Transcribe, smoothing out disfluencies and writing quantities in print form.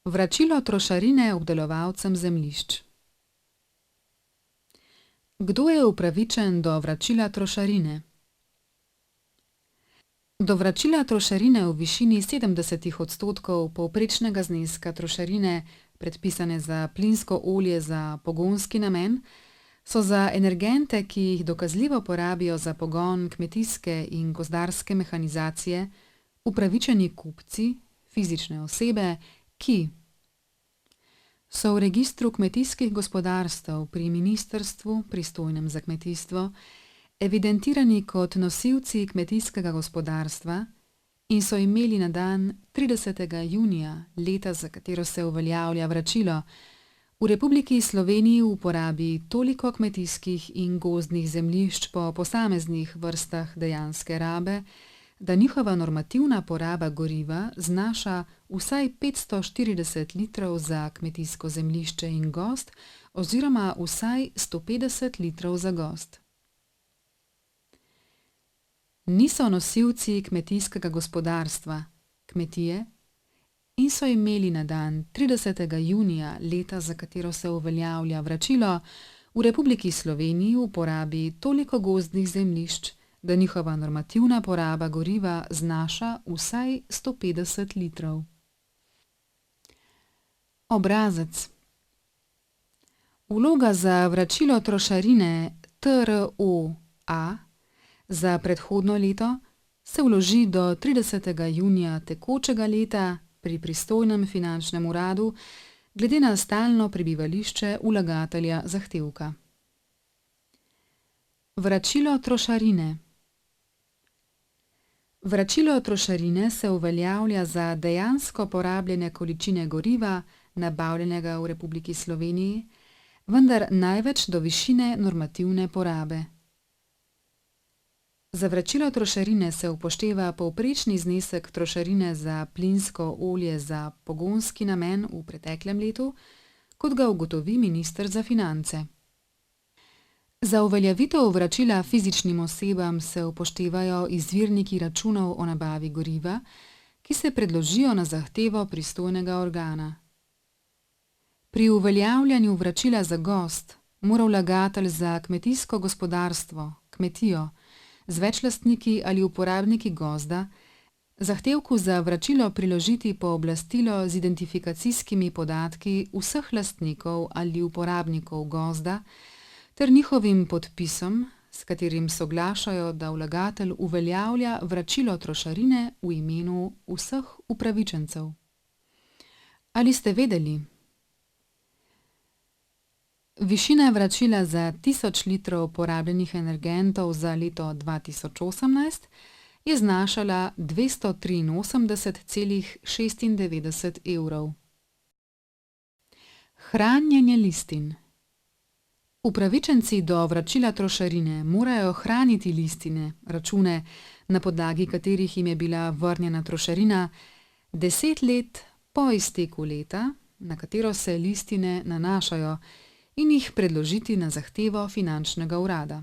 Vračilo trošarine obdelovalcem zemljišč. Kdo je upravičen do vračila trošarine? Do vračila trošarine v višini 70% povprečnega zneska trošarine, predpisane za plinsko olje za pogonski namen, so za energente, ki jih dokazljivo porabijo za pogon kmetijske in gozdarske mehanizacije, upravičeni kupci, fizične osebe, ki so v registru kmetijskih gospodarstev pri ministrstvu, pristojnem za kmetijstvo, evidentirani kot nosilci kmetijskega gospodarstva in so imeli na dan 30. junija leta, za katero se uveljavlja vračilo, v Republiki Sloveniji v uporabi toliko kmetijskih in gozdnih zemljišč po posameznih vrstah dejanske rabe, da njihova normativna poraba goriva znaša vsaj 540 litrov za kmetijsko zemljišče in gozd oziroma vsaj 150 litrov za gozd. Niso nosilci kmetijskega gospodarstva, kmetije, in so imeli na dan 30. junija leta, za katero se uveljavlja vračilo, v Republiki Sloveniji v uporabi toliko gozdnih zemljišč, da njihova normativna poraba goriva znaša vsaj 150 litrov. Obrazec. Vloga za vračilo trošarine TRO-A za predhodno leto se vloži do 30. junija tekočega leta pri pristojnem finančnem uradu glede na stalno prebivališče vlagatelja zahtevka. Vračilo trošarine. Vračilo trošarine se uveljavlja za dejansko porabljene količine goriva, nabavljenega v Republiki Sloveniji, vendar največ do višine normativne porabe. Za vračilo trošarine se upošteva povprečni znesek trošarine za plinsko olje za pogonski namen v preteklem letu, kot ga ugotovi minister za finance. Za uveljavitev vračila fizičnim osebam se upoštevajo izvirniki računov o nabavi goriva, ki se predložijo na zahtevo pristojnega organa. Pri uveljavljanju vračila za gozd mora vlagatelj za kmetijsko gospodarstvo, kmetijo, z več lastniki ali uporabniki gozda, zahtevku za vračilo priložiti pooblastilo z identifikacijskimi podatki vseh lastnikov ali uporabnikov gozda ter njihovim podpisom, s katerim soglašajo, da vlagatelj uveljavlja vračilo trošarine v imenu vseh upravičencev. Ali ste vedeli? Višina vračila za 1000 litrov porabljenih energentov za leto 2018 je znašala 283,96 evrov. Hranjenje listin. Upravičenci do vračila trošarine morajo hraniti listine, račune, na podlagi katerih jim je bila vrnjena trošarina, 10 let po izteku leta, na katero se listine nanašajo, in jih predložiti na zahtevo finančnega urada.